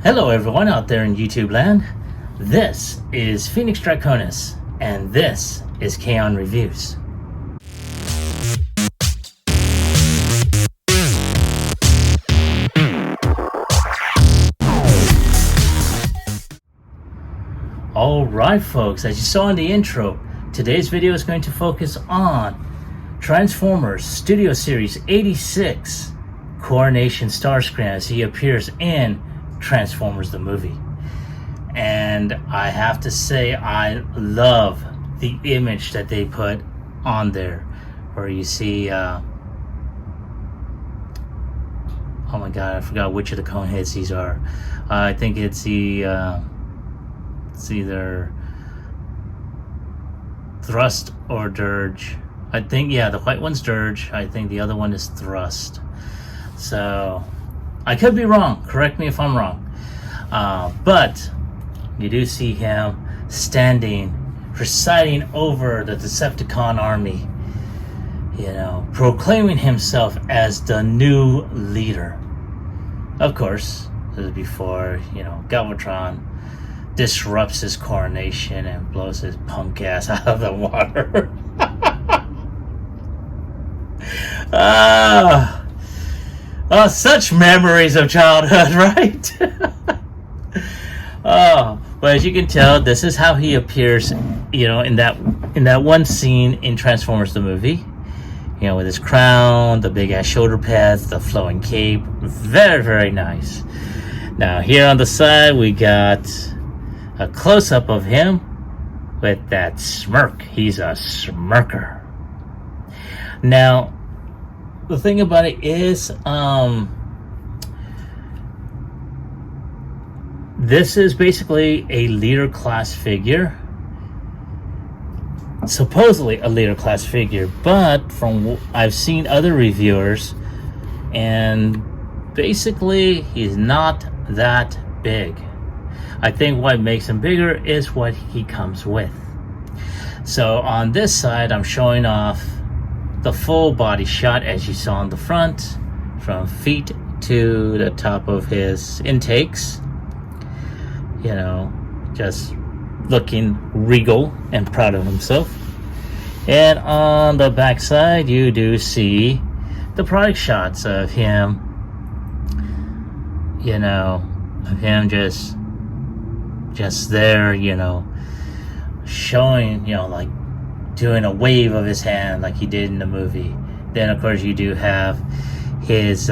Hello everyone out there in YouTube land. This is Phoenix Draconis, and this is KAON Reviews. Alright folks, as you saw in the intro, today's video is going to focus on Transformers Studio Series 86, Coronation Starscream, as he appears in Transformers the movie. And I have to say, I love the image that they put on there, where you see oh my god, I forgot which of the cone heads these are. I think it's the it's either Thrust or Dirge. I think, yeah, the white one's Dirge. I think the other one is Thrust. So I could be wrong, correct me if I'm wrong, but you do see him standing, presiding over the Decepticon army, you know, proclaiming himself as the new leader. Of course, this is before, you know, Galvatron disrupts his coronation and blows his punk ass out of the water. Oh, such memories of childhood, right? But as you can tell, this is how he appears, you know, in that one scene in Transformers the movie. You know, with his crown, the big ass shoulder pads, the flowing cape. Very, very nice. Now here on the side, we got a close-up of him with that smirk. He's a smirker. Now, the thing about it is, this is basically a leader class figure. Supposedly a leader class figure, but from I've seen other reviewers, and basically he's not that big. I think what makes him bigger is what he comes with. So on this side, I'm showing off the full body shot, as you saw on the front, from feet to the top of his intakes. You know, just looking regal and proud of himself. And on the back side, you do see the product shots of him, you know, of him just there, you know, showing, you know, like doing a wave of his hand like he did in the movie. Then of course you do have his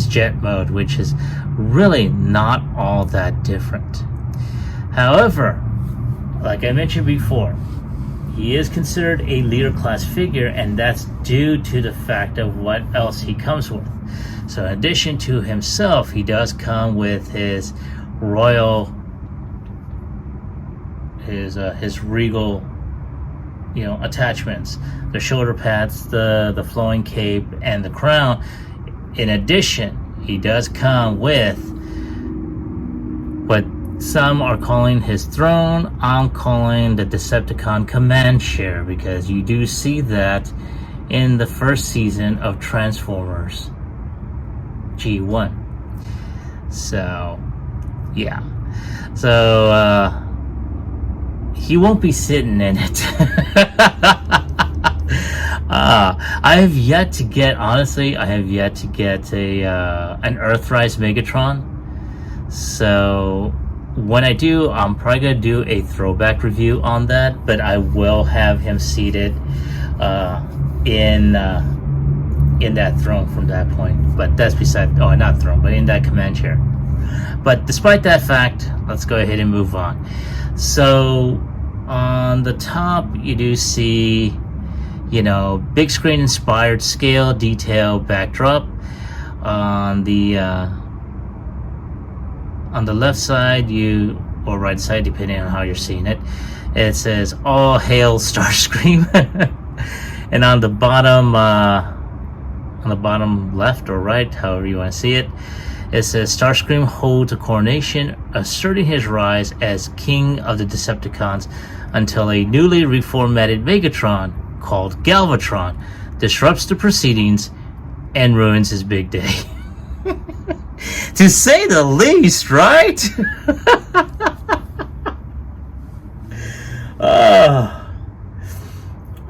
jet mode, which is really not all that different. However, like I mentioned before, he is considered a leader class figure, and that's due to the fact of what else he comes with. So in addition to himself, he does come with his royal, his regal, you know, attachments, the shoulder pads, the flowing cape, and the crown. In addition, he does come with what some are calling his throne. I'm calling the Decepticon command chair, because you do see that in the first season of Transformers G1. So yeah, so he won't be sitting in it. I have yet to get, honestly, I have yet to get an Earthrise Megatron. So when I do, I'm probably gonna do a throwback review on that, but I will have him seated in that throne from that point. But that's beside, oh, not throne, but in that command chair. But despite that fact, let's go ahead and move on. So on the top, you do see, you know, big screen inspired scale detail backdrop. On the left side, or right side, depending on how you're seeing it, it says "All Hail Starscream," and on the bottom left or right, however you want to see it, it says Starscream holds a coronation, asserting his rise as king of the Decepticons until a newly reformatted Megatron called Galvatron disrupts the proceedings and ruins his big day. to say the least, right?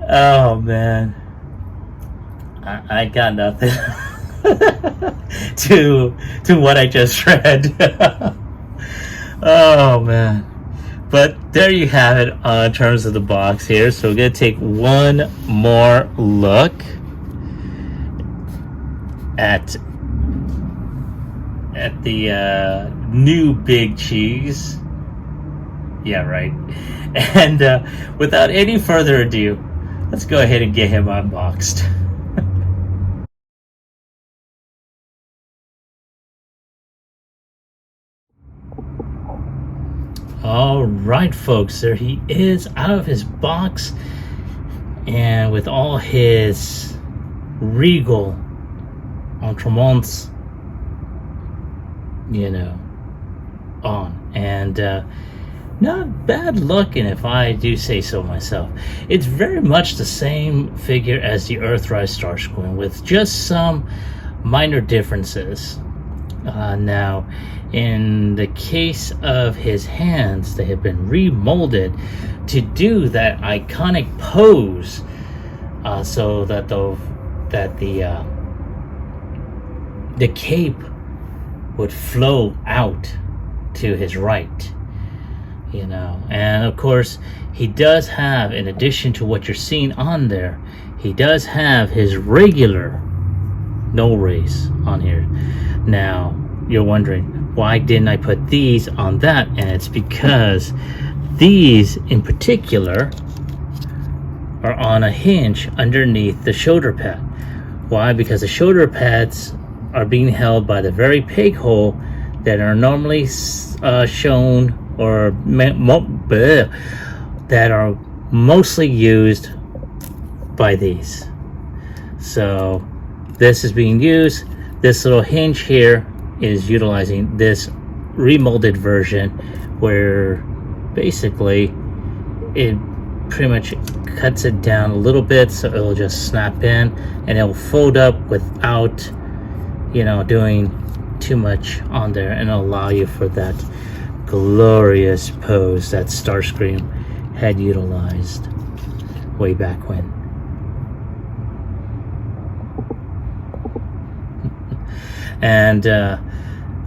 Oh man, I got nothing to what I just read. Oh man, but there you have it in terms of the box here. So we're gonna take one more look at the new Big Cheese. Yeah, right. And without any further ado, let's go ahead and get him unboxed. All right, folks, there he is out of his box, and with all his regal accoutrements, you know, on. And not bad looking, if I do say so myself. It's very much the same figure as the Earthrise Starscream, with just some minor differences. Now, in the case of his hands, they have been remolded to do that iconic pose, so that the cape would flow out to his right. You know, and of course he does have, in addition to what you're seeing on there, he does have his regular no race on here. Now you're wondering, why didn't I put these on that? And it's because these in particular are on a hinge underneath the shoulder pad. Why? Because the shoulder pads are being held by the very peg hole that are normally shown, or that are mostly used by these. So this is being used. This little hinge here is utilizing this remolded version, where basically it pretty much cuts it down a little bit, so it'll just snap in and it'll fold up without, you know, doing too much on there, and it'll allow you for that glorious pose that Starscream had utilized way back when. And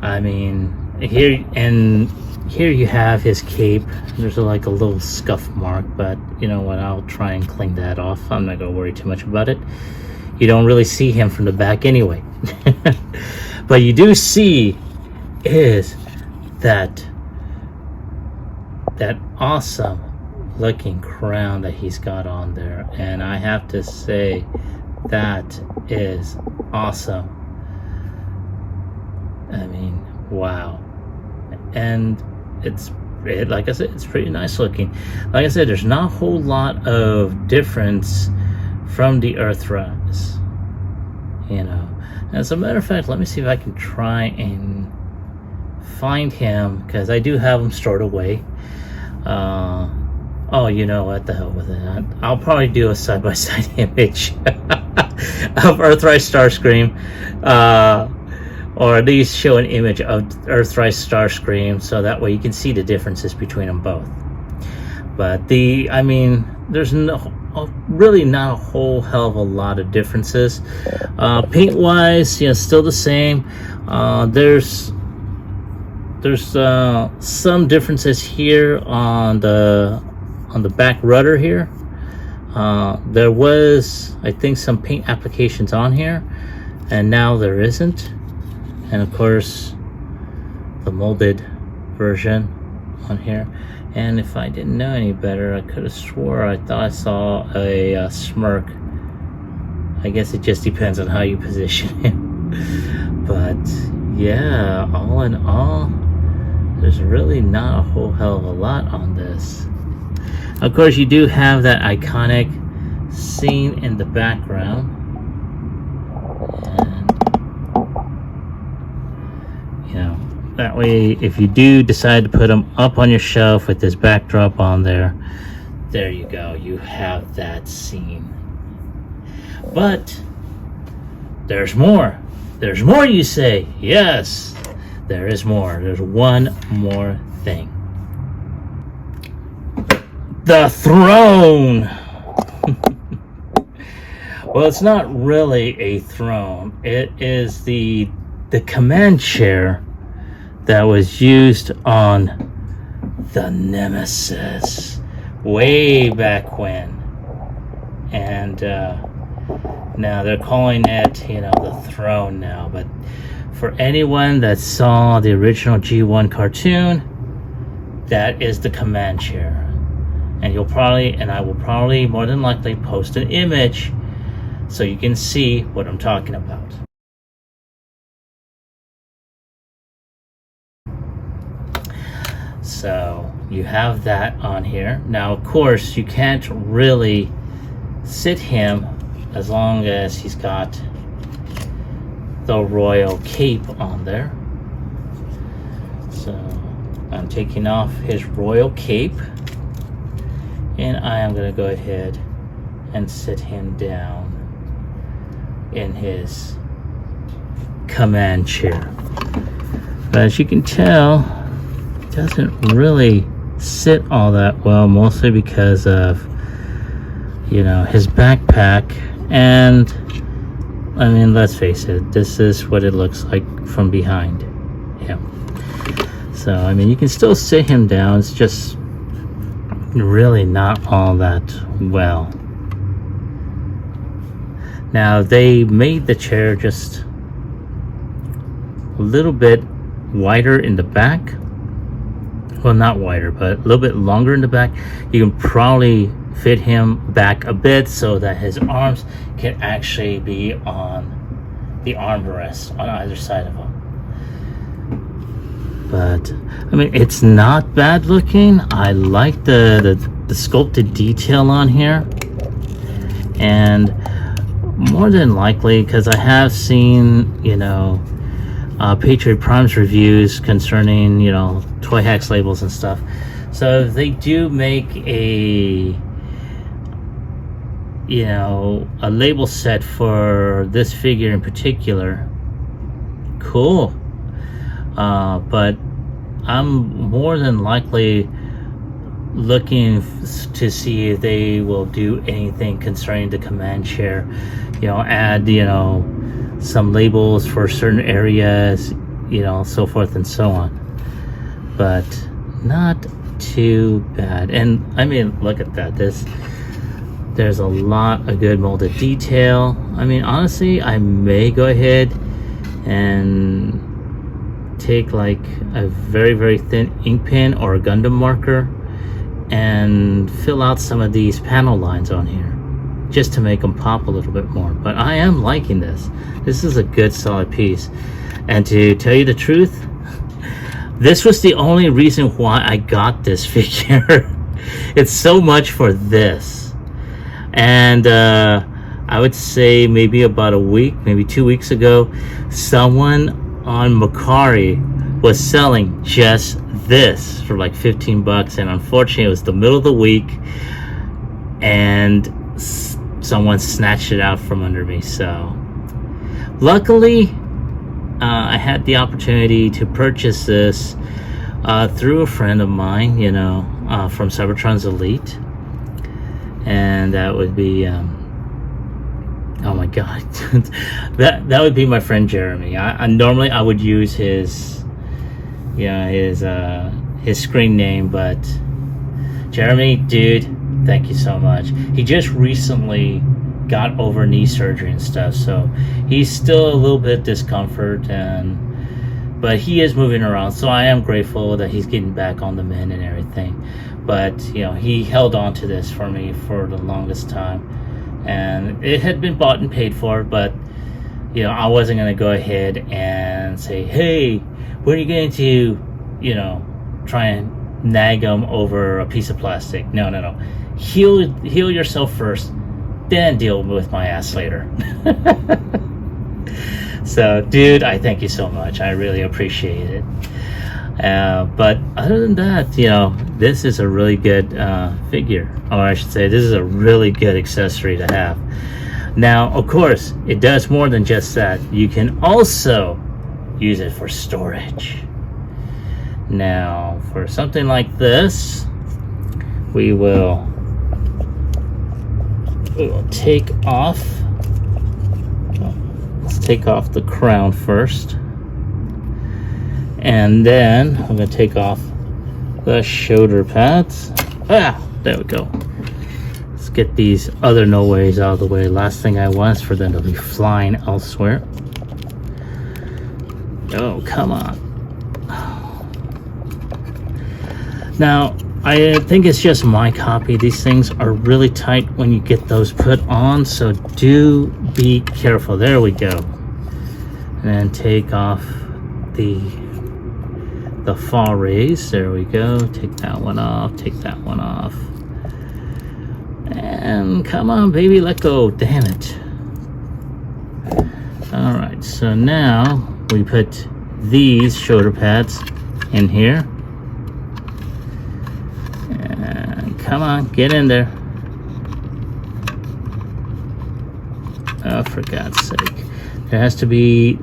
I mean, here you have his cape. There's like a little scuff mark, but you know what, I'll try and clean that off. I'm not gonna worry too much about it. You don't really see him from the back anyway. But you do see is that awesome looking crown that he's got on there, and I have to say that is awesome. I mean, wow. And like I said, it's pretty nice looking. Like I said, there's not a whole lot of difference from the Earthrise, you know. As a matter of fact, let me see if I can try and find him, because I do have him stored away. Oh, you know what, the hell with it. I'll probably do a side-by-side image of Earthrise Starscream, or at least show an image of Earthrise Starscream, so that way you can see the differences between them both. But I mean, there's really not a whole hell of a lot of differences. Paint wise, yeah, still the same. There's some differences here on the back rudder here. There was, I think, some paint applications on here, and now there isn't. And of course, the molded version on here. And if I didn't know any better, I could have swore I thought I saw a smirk. I guess it just depends on how you position him. But yeah, all in all, there's really not a whole hell of a lot on this. Of course, you do have that iconic scene in the background. And, you know, that way, if you do decide to put them up on your shelf with this backdrop on there, there you go. You have that scene. But there's more. There's more, you say. Yes, there is more. There's one more thing. The throne! Well, it's not really a throne. It is the command chair that was used on the Nemesis way back when. And now they're calling it, you know, the throne now. But for anyone that saw the original G1 cartoon, that is the command chair. And I will probably more than likely post an image so you can see what I'm talking about. So you have that on here. Now, of course, you can't really sit him as long as he's got the royal cape on there. So I'm taking off his royal cape, and I am going to go ahead and sit him down in his command chair. But as you can tell, it doesn't really sit all that well, mostly because of, you know, his backpack. And I mean, let's face it, this is what it looks like from behind him. So I mean, you can still sit him down, it's just really not all that well. Now, they made the chair just a little bit wider in the back. Well, not wider, but a little bit longer in the back. You can probably fit him back a bit so that his arms can actually be on the armrest on either side of him. But I mean, it's not bad looking. I like the sculpted detail on here, and more than likely, because I have seen, you know, Patriot Prime's reviews concerning, you know, toy hacks labels and stuff. So if they do make a, you know, a label set for this figure in particular, cool. But I'm more than likely looking to see if they will do anything concerning the command chair, you know, add, you know, some labels for certain areas, you know, so forth and so on. But not too bad. And I mean, look at that. There's a lot of good molded detail. I mean, honestly, I may go ahead and take like a very, very thin ink pen or a Gundam marker and fill out some of these panel lines on here just to make them pop a little bit more. But I am liking this. This is a good solid piece. And to tell you the truth, this was the only reason why I got this figure. It's so much for this. And I would say maybe about a week, maybe 2 weeks ago, someone on Mercari was selling just this for like 15 bucks, and unfortunately it was the middle of the week and someone snatched it out from under me. So luckily I had the opportunity to purchase this through a friend of mine, you know, from Cybertron's Elite, and that would be oh my god, that would be my friend Jeremy. I normally I would use his, yeah, his screen name, but Jeremy, dude, thank you so much. He just recently got over knee surgery and stuff, so he's still a little bit discomfort, but he is moving around, so I am grateful that he's getting back on the mend and everything. But you know, he held on to this for me for the longest time, and it had been bought and paid for, but you know, I wasn't going to go ahead and say, hey, when are you going to, you know, try and nag him over a piece of plastic? No. Heal yourself first, then deal with my ass later. So, dude, I thank you so much. I really appreciate it. But other than that, you know, this is a really good figure, or I should say, this is a really good accessory to have. Now, of course, it does more than just that. You can also use it for storage. Now, for something like this, we will take off. Let's take off the crown first, and then I'm going to take off the shoulder pads. There we go. Let's get these other no ways out of the way. Last thing I want is for them to be flying elsewhere. Oh, come on. Now, I think it's just my copy. These things are really tight when you get those put on, so do be careful. There we go. And then take off the fall rays. There we go. Take that one off. Take that one off. And come on, baby, let go. Damn it. All right, so now we put these shoulder pads in here. And come on, get in there. Oh, for God's sake. There has to be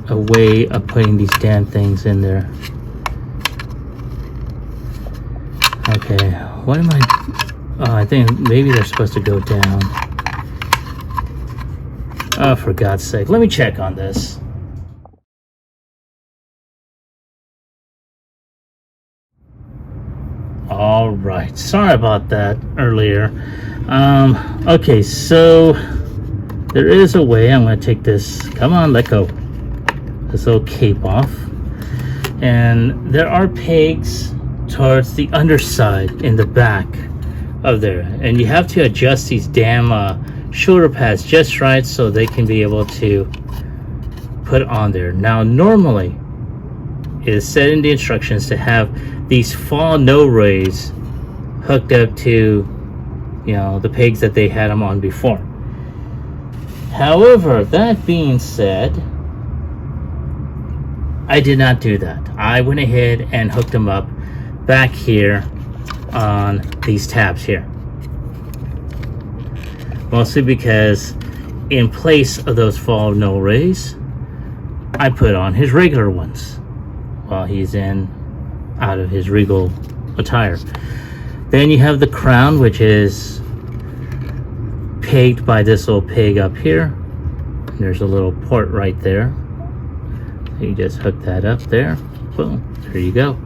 a way of putting these damn things in there. Okay, what am I... Oh, I think maybe they're supposed to go down. Oh, for God's sake. Let me check on this. All right. Sorry about that earlier. Okay, so there is a way. I'm going to take this. Come on, let go. This little cape off. And there are pegs towards the underside in the back of there, and you have to adjust these damn shoulder pads just right so they can be able to put on there. Now, normally it is said in the instructions to have these fall no rays hooked up to, you know, the pegs that they had them on before. However, that being said, I did not do that. I went ahead and hooked them up back here on these tabs here, mostly because in place of those fall no rays, I put on his regular ones while he's out of his regal attire. Then you have the crown, which is pegged by this little peg up here, and there's a little port right there, so you just hook that up there. Boom, there you go.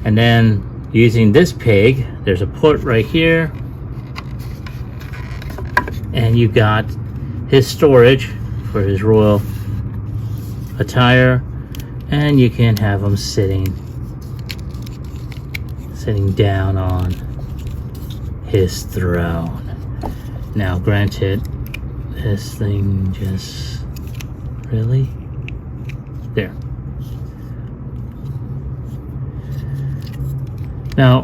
And then using this peg, there's a port right here, and you got his storage for his royal attire, and you can have him sitting down on his throne. Now, granted, this thing just really there. Now,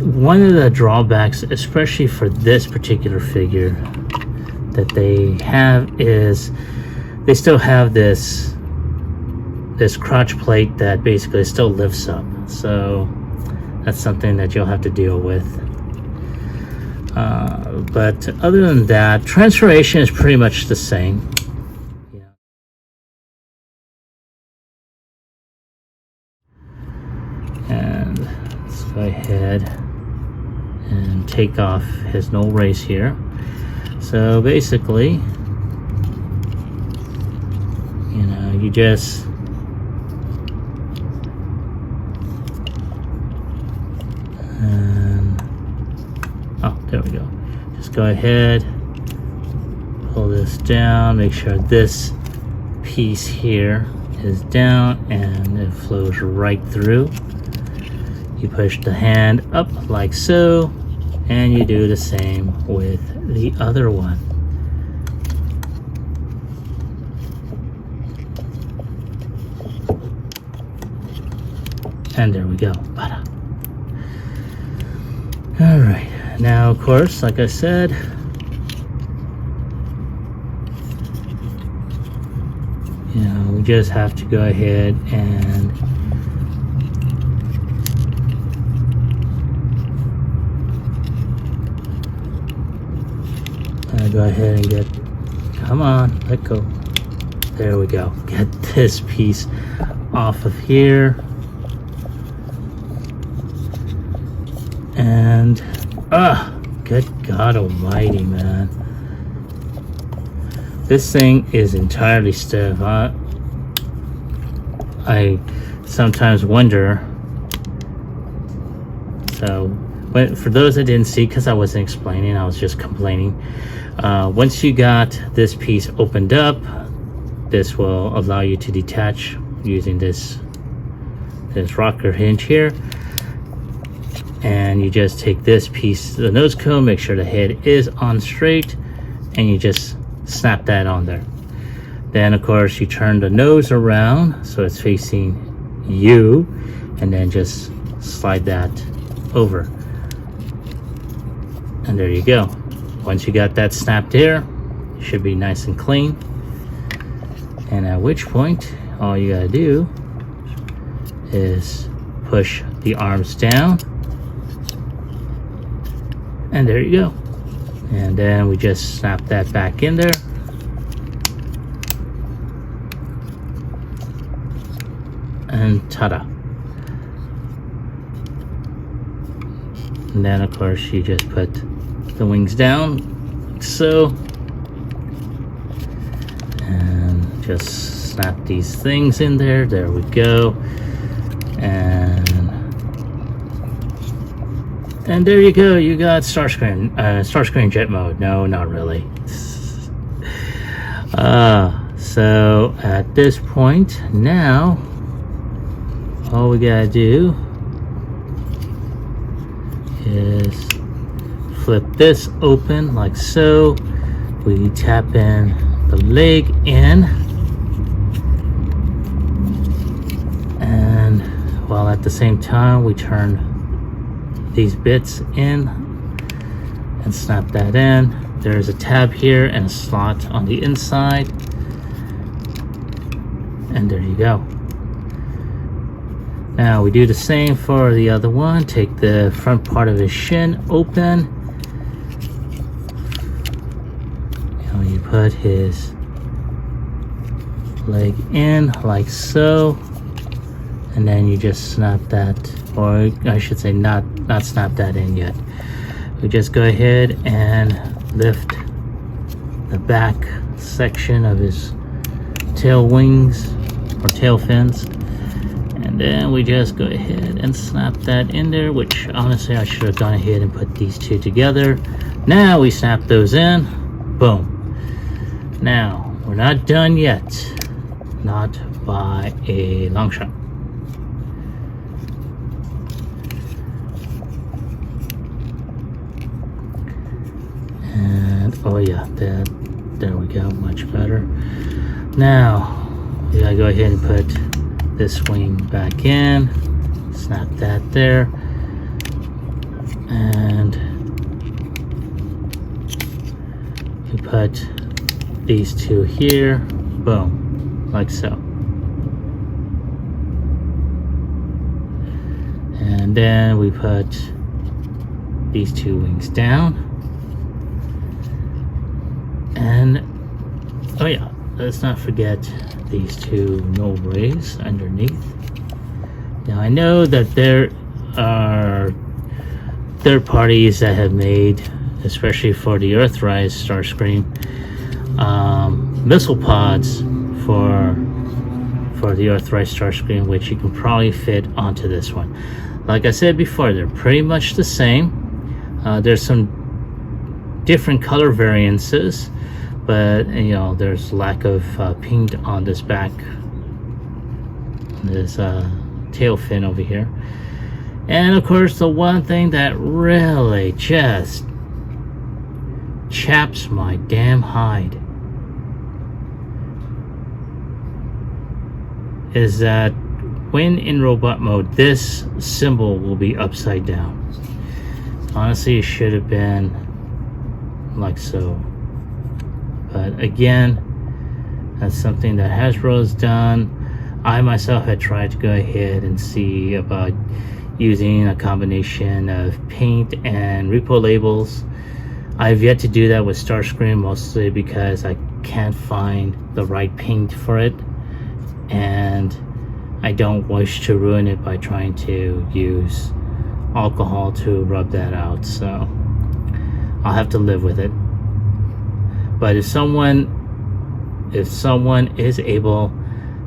one of the drawbacks, especially for this particular figure, that they have is they still have this crotch plate that basically still lifts up. So that's something that you'll have to deal with. But other than that, transformation is pretty much the same. And let's go ahead and take off his no race here. So basically, you know, you just there we go. Just go ahead, pull this down, make sure this piece here is down and it flows right through. You push the hand up like so, and you do the same with the other one. And there we go. All right. Now, of course, like I said, you know, we just have to go ahead and go ahead and get, come on, let go. There we go. Get this piece off of here. And good God almighty, man. This thing is entirely stiff. I sometimes wonder. So, but for those that didn't see, because I wasn't explaining, I was just complaining. Once you got this piece opened up, this will allow you to detach using this rocker hinge here. And you just take this piece, the nose cone, make sure the head is on straight, and you just snap that on there. Then of course you turn the nose around so it's facing you, and then just slide that over. And there you go. Once you got that snapped there, it should be nice and clean. And at which point, all you gotta do is push the arms down. And there you go. And then we just snap that back in there. And ta-da. And then of course you just put the wings down like so. And just snap these things in there. There we go. And there you go, you got Starscream jet mode. No, not really. So at this point, now, all we gotta do is flip this open like so. We tap in the leg in. And while at the same time, we turn these bits in and snap that in. There's a tab here and a slot on the inside, and there you go. Now we do the same for the other one. Take the front part of his shin open, and you put his leg in like so, and then you just snap that, or I should say not snap that in yet. We just go ahead and lift the back section of his tail wings or tail fins, and then we just go ahead and snap that in there, which honestly I should have gone ahead and put these two together. Now we snap those in. Boom. Now we're not done yet, not by a long shot. Oh yeah, there we go, much better. Now we gotta go ahead and put this wing back in, snap that there, and we put these two here, boom, like so. And then we put these two wings down. And oh yeah, let's not forget these two null rays underneath. Now I know that there are third parties that have made, especially for the Earthrise Starscream, missile pods for the Earthrise Starscream, which you can probably fit onto this one. Like I said before, they're pretty much the same. There's some different color variances, but you know, there's lack of paint on this back, this tail fin over here. And of course, the one thing that really just chaps my damn hide is that when in robot mode, this symbol will be upside down. Honestly, it should have been like so. But again, that's something that Hasbro's done. I myself had tried to go ahead and see about using a combination of paint and repo labels. I've yet to do that with Starscream, mostly because I can't find the right paint for it, and I don't wish to ruin it by trying to use alcohol to rub that out, so I'll have to live with it. But if someone is able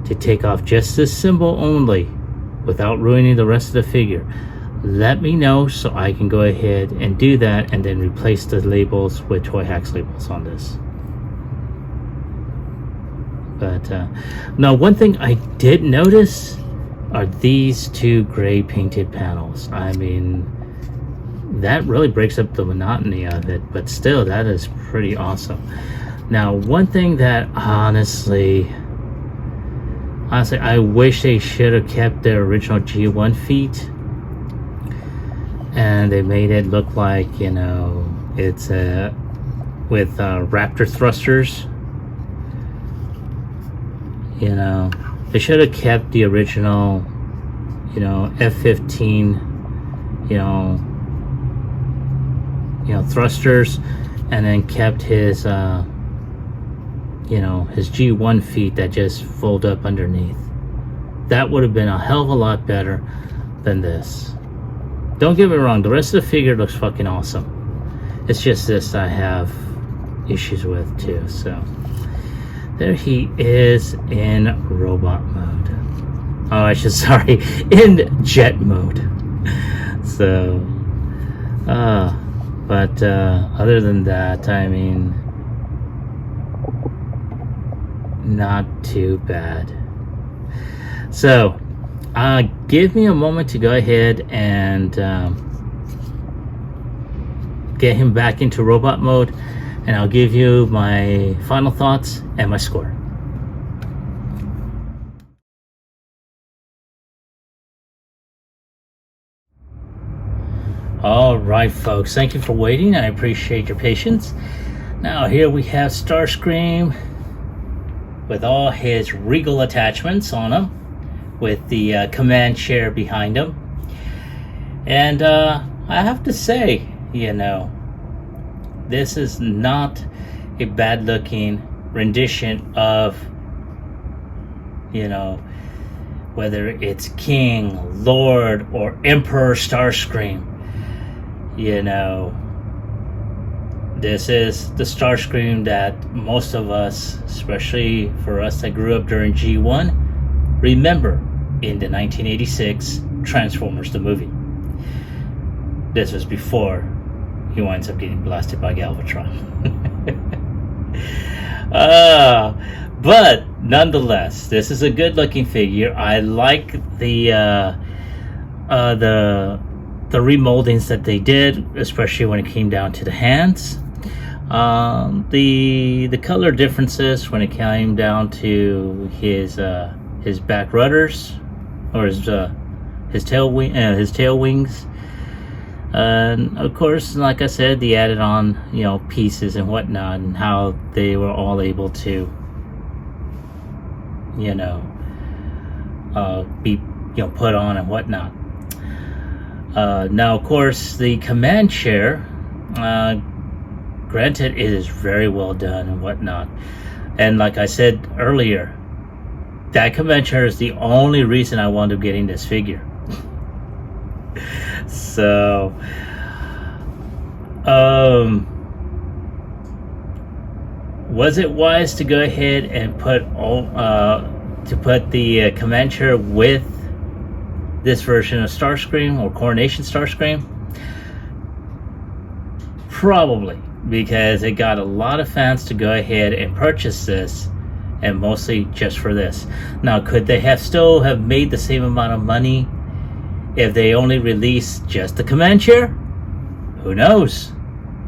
to take off just this symbol only without ruining the rest of the figure, let me know so I can go ahead and do that and then replace the labels with Toy Hacks labels on this. But now, one thing I did notice are these two gray painted panels. I mean, that really breaks up the monotony of it, but still, that is pretty awesome. Now, one thing that honestly, I wish they should have kept their original G1 feet, and they made it look like, you know, it's with Raptor thrusters. You know, they should have kept the original, you know, F-15, you know, thrusters, and then kept his, you know, his G1 feet that just fold up underneath. That would have been a hell of a lot better than this. Don't get me wrong, the rest of the figure looks fucking awesome. It's just this I have issues with too. So there he is in robot mode. Oh, I should, sorry, in jet mode. So, but other than that, I mean, not too bad. So, give me a moment to go ahead and get him back into robot mode, and I'll give you my final thoughts and my score. All right, folks, thank you for waiting. I appreciate your patience. Now, here we have Starscream with all his regal attachments on him, with the command chair behind him. And I have to say, you know, this is not a bad looking rendition of, you know, whether it's King, Lord, or Emperor Starscream. You know, this is the Starscream that most of us, especially for us that grew up during G1, remember in the 1986 Transformers the movie. This was before he winds up getting blasted by Galvatron. But nonetheless, this is a good looking figure. I like the remoldings that they did, especially when it came down to the hands. The color differences when it came down to his back rudders, or his tail wings, and of course, like I said, they added on, you know, pieces and whatnot, and how they were all able to, you know, be, you know, put on and whatnot. Now, of course, the command chair, granted, it is very well done and whatnot. And like I said earlier, that command chair is the only reason I wound up getting this figure. So, was it wise to go ahead and put the command chair with this version of Starscream, or Coronation Starscream? Probably, because it got a lot of fans to go ahead and purchase this, and mostly just for this. Now, could they have still have made the same amount of money if they only released just the command chair? Who knows?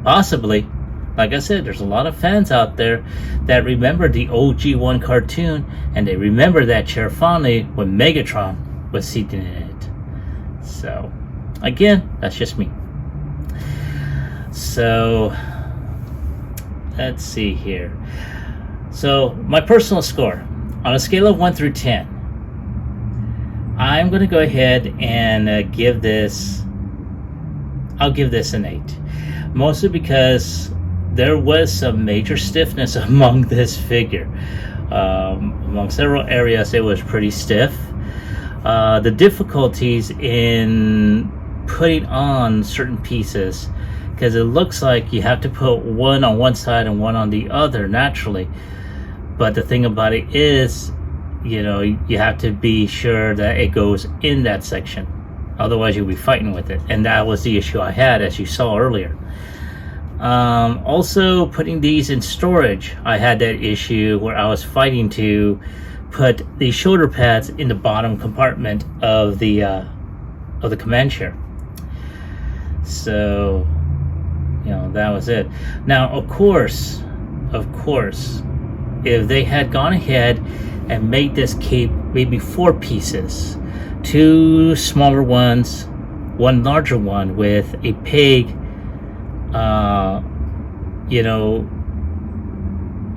Possibly. Like I said, there's a lot of fans out there that remember the OG1 cartoon, and they remember that chair fondly when Megatron was seated in it. So, again, that's just me. So, let's see here. So, my personal score, on a scale of 1 through 10, I'm going to go ahead and give this, I'll give this an 8. Mostly because there was some major stiffness among this figure. Among several areas, it was pretty stiff. The difficulties in putting on certain pieces, because it looks like you have to put one on one side and one on the other naturally. But the thing about it is, you know, you have to be sure that it goes in that section. Otherwise, you'll be fighting with it. And that was the issue I had, as you saw earlier. Also, putting these in storage, I had that issue where I was fighting to put the shoulder pads in the bottom compartment of the command chair. So, you know, that was it. Now, of course, if they had gone ahead and made this cape maybe 4 pieces, 2 smaller ones, 1 larger one with a peg, you know,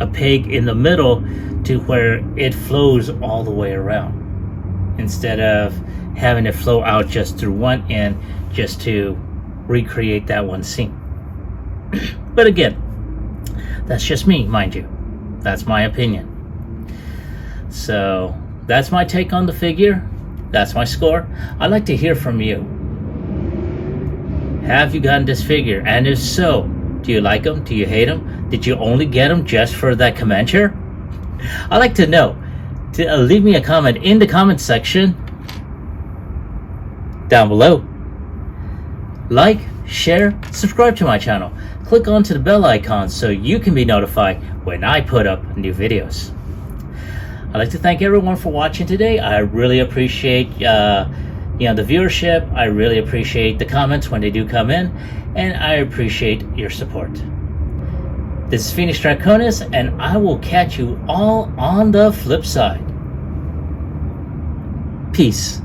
a peg in the middle to where it flows all the way around, instead of having it flow out just through one end just to recreate that one seam. But again, that's just me, mind you. That's my opinion. So that's my take on the figure. That's my score. I'd like to hear from you. Have you gotten this figure? And if so, do you like them? Do you hate them? Did you only get them just for that command chair? I'd like to know. Leave me a comment in the comment section down below. Like, share, subscribe to my channel. Click onto the bell icon so you can be notified when I put up new videos. I'd like to thank everyone for watching today. I really appreciate the viewership. I really appreciate the comments when they do come in, and I appreciate your support. This is Phoenix Draconis, and I will catch you all on the flip side. Peace.